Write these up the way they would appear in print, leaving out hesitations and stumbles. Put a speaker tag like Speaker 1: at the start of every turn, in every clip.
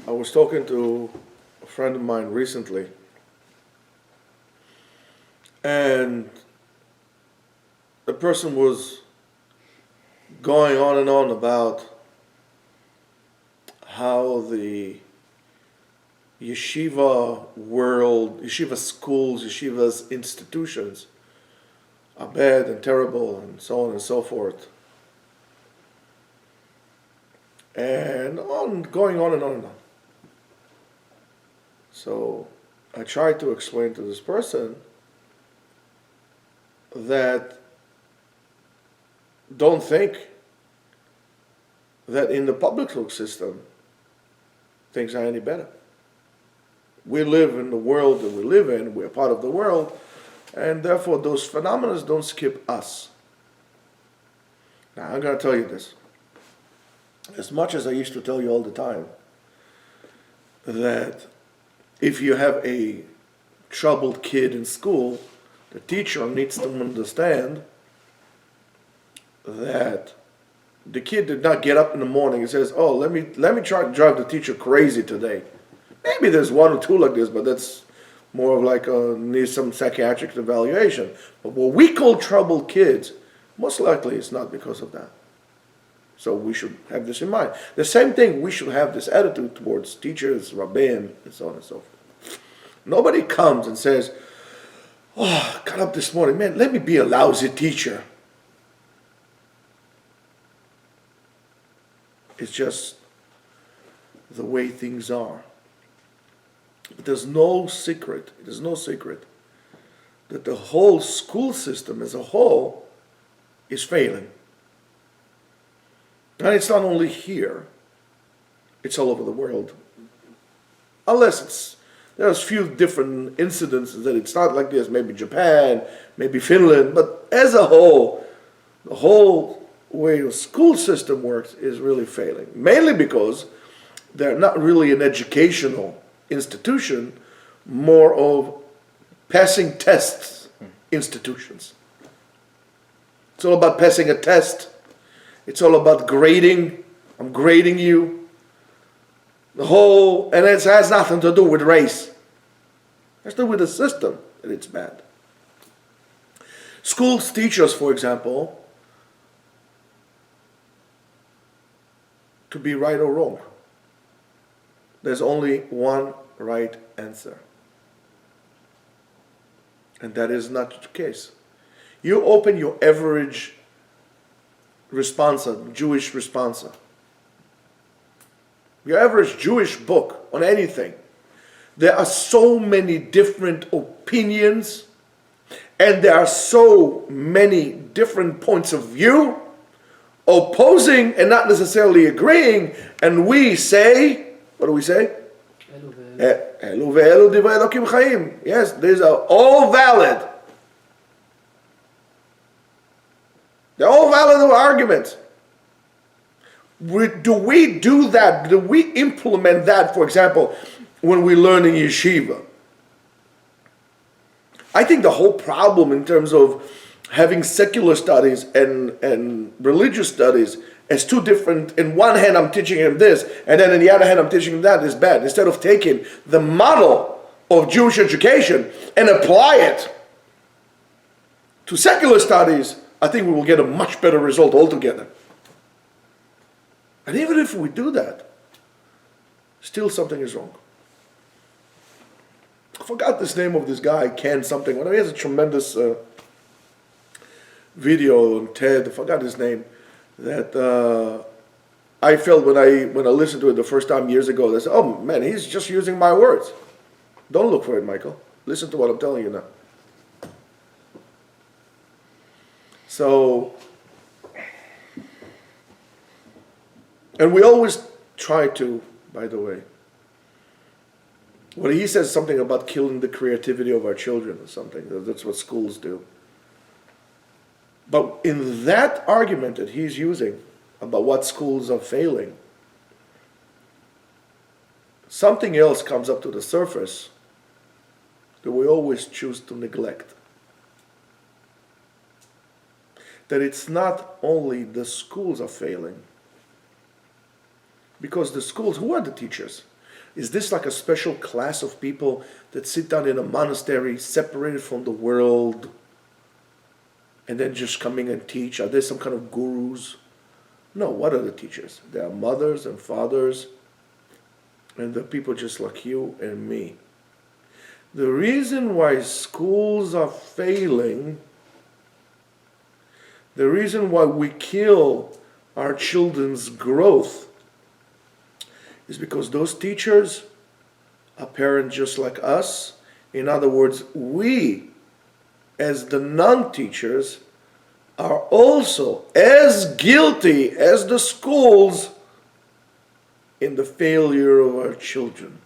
Speaker 1: I was talking to a friend of mine recently, and the person was going on and on about how the yeshiva world, yeshiva schools, yeshivas institutions are bad and terrible and so on and so forth. And going on and on and on. So I tried to explain to this person that don't think that in the public school system things are any better. We live in the world that we live in, we're part of the world, and therefore those phenomena don't skip us. Now I'm going to tell you this. As much as I used to tell you all the time that if you have a troubled kid in school, the teacher needs to understand that the kid did not get up in the morning and says, "Oh, let me try to drive the teacher crazy today." Maybe there's one or two like this, but that's more of like needs some psychiatric evaluation. But what we call troubled kids, most likely it's not because of that. So we should have this in mind. The same thing, we should have this attitude towards teachers, rabbim, and so on and so forth. Nobody comes and says, "Oh, I got up this morning, man, let me be a lousy teacher." It's just the way things are. But there's no secret that the whole school system as a whole is failing. And it's not only here, it's all over the world. Unless there's few different incidences that it's not like this, maybe Japan, maybe Finland, but as a whole, the whole way the school system works is really failing. Mainly because they're not really an educational institution, more of passing tests institutions. It's all about passing a test. It's all about grading. I'm grading you. And it has nothing to do with race. It has to do with the system that it's bad. Schools teach us, for example, to be right or wrong. There's only one right answer. And that is not the case. You open your average responsa, Jewish responsa, your average Jewish book on anything, there are so many different opinions and there are so many different points of view, opposing and not necessarily agreeing, and we say, what do we say? Elu ve'elu divrei Elokim chaim. Yes, these are all valid. They're all valid arguments. Do we do that? Do we implement that, for example, when we learn in Yeshiva? I think the whole problem in terms of having secular studies and religious studies as two different, in one hand I'm teaching him this, and then in the other hand I'm teaching him that, is bad. Instead of taking the model of Jewish education and apply it to secular studies, I think we will get a much better result altogether. And even if we do that, still something is wrong. I forgot this name of this guy, Ken something. He has a tremendous video on TED. I forgot his name. That I felt when I listened to it the first time years ago. I said, "Oh man, he's just using my words." Don't look for it, Michael. Listen to what I'm telling you now. So, and we always try to, by the way, when he says something about killing the creativity of our children or something, that's what schools do. But in that argument that he's using about what schools are failing, something else comes up to the surface that we always choose to neglect. That it's not only the schools are failing, because the schools, who are the teachers? Is this like a special class of people that sit down in a monastery, separated from the world, and then just coming and teach? Are they some kind of gurus? No, what are the teachers? They are mothers and fathers, and they're people just like you and me. The reason why schools are failing, the reason why we kill our children's growth, is because those teachers are parents just like us. In other words, we, as the non-teachers, are also as guilty as the schools in the failure of our children.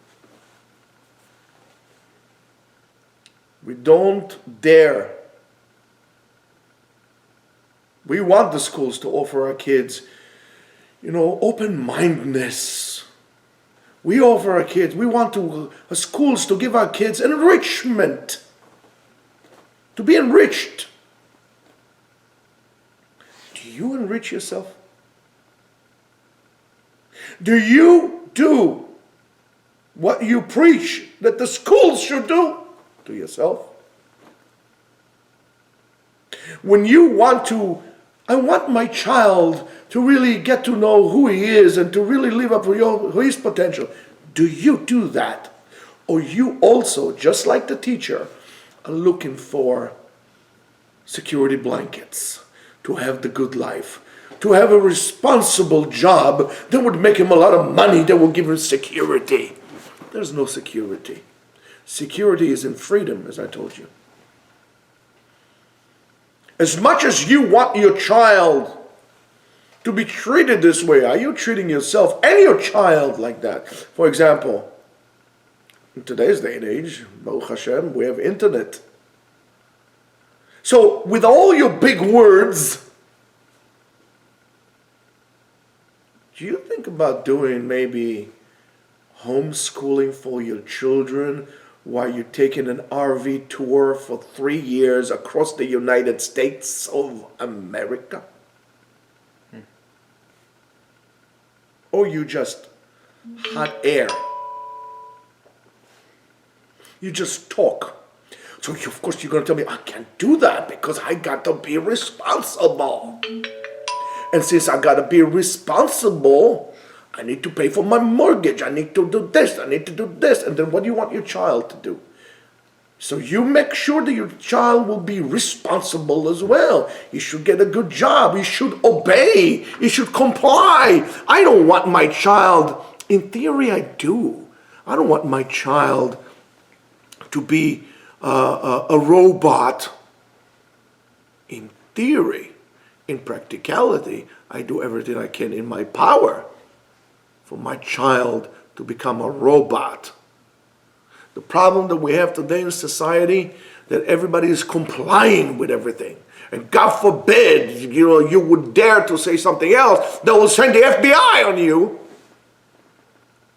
Speaker 1: We don't dare. We want the schools to offer our kids, open-mindedness. We offer our kids, we want schools to give our kids enrichment, to be enriched. Do you enrich yourself? Do you do what you preach that the schools should do to yourself? When you I want my child to really get to know who he is and to really live up to his potential. Do you do that? Or you also, just like the teacher, are looking for security blankets, to have the good life, to have a responsible job that would make him a lot of money, that will give him security? There's no security. Security is in freedom, as I told you. As much as you want your child to be treated this way, are you treating yourself and your child like that? For example, in today's day and age, Baruch Hashem, we have internet. So with all your big words, do you think about doing maybe homeschooling for your children while you're taking an RV tour for 3 years across the United States of America? Or you just hot air? You just talk. So of course you're going to tell me, I can't do that because I got to be responsible. And since I got to be responsible, I need to pay for my mortgage. I need to do this. I need to do this. And then what do you want your child to do? So you make sure that your child will be responsible as well. He should get a good job. He should obey. He should comply. I don't want my child, in theory I do. I don't want my child to be a robot. In theory, in practicality, I do everything I can in my power for my child to become a robot. The problem that we have today in society, that everybody is complying with everything. And God forbid, you would dare to say something else, that will send the FBI on you.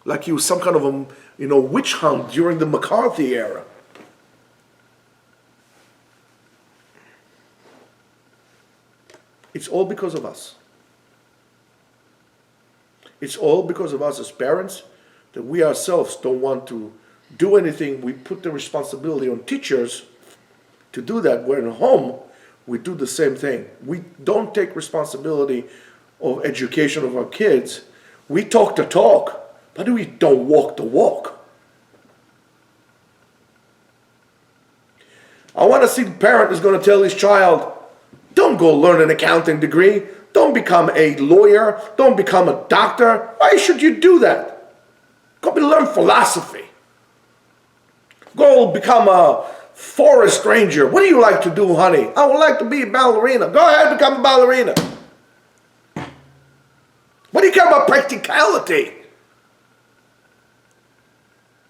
Speaker 1: Like you was some kind of a witch hunt during the McCarthy era. It's all because of us. It's all because of us as parents, that we ourselves don't want to do anything. We put the responsibility on teachers to do that. We're in home, we do the same thing. We don't take responsibility of education of our kids. We talk the talk, but we don't walk the walk. I want to see the parent is going to tell his child, don't go learn an accounting degree. Don't become a lawyer. Don't become a doctor. Why should you do that? Go learn philosophy. Go become a forest ranger. What do you like to do, honey? I would like to be a ballerina. Go ahead, become a ballerina. What do you care about practicality?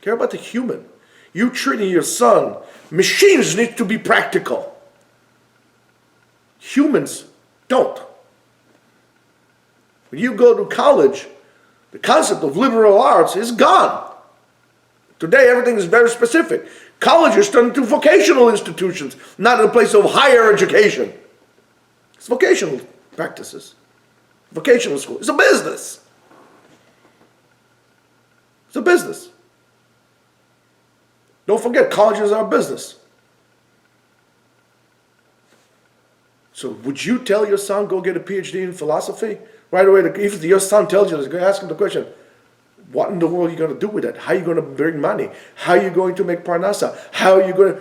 Speaker 1: Care about the human. You treating your son. Machines need to be practical. Humans don't. When you go to college, the concept of liberal arts is gone. Today, everything is very specific. Colleges turn into vocational institutions, not a place of higher education. It's vocational practices. Vocational school. It's a business. It's a business. Don't forget, colleges are a business. So would you tell your son, go get a PhD in philosophy? Right away, if your son tells you this, go ask him the question, what in the world are you going to do with it? How are you going to bring money? How are you going to make parnasa?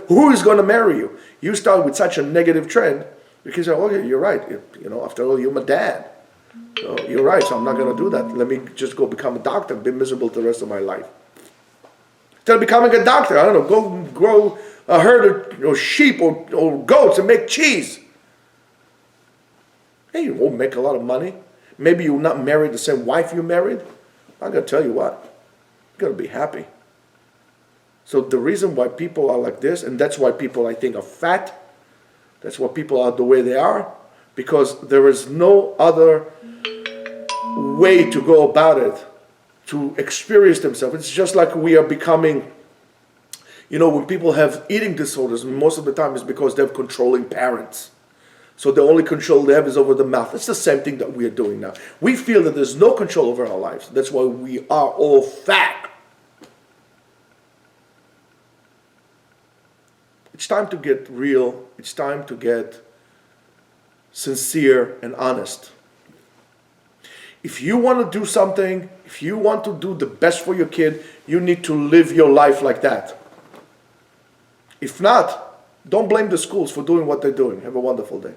Speaker 1: Who is going to marry you? You start with such a negative trend, because you say, okay, you're right. After all, you're my dad. So you're right, so I'm not going to do that. Let me just go become a doctor and be miserable the rest of my life. Instead of becoming a doctor, I don't know, go grow a herd of sheep or goats and make cheese. Hey, you won't make a lot of money. Maybe you'll not marry the same wife you married. I'm going to tell you what, you're going to be happy. So the reason why people are like this, and that's why people, I think, are fat, that's why people are the way they are, because there is no other way to go about it, to experience themselves. It's just like we are becoming, when people have eating disorders, most of the time it's because they have controlling parents. So the only control they have is over the mouth. It's the same thing that we are doing now. We feel that there's no control over our lives. That's why we are all fat. It's time to get real. It's time to get sincere and honest. If you want to do something, if you want to do the best for your kid, you need to live your life like that. If not, don't blame the schools for doing what they're doing. Have a wonderful day.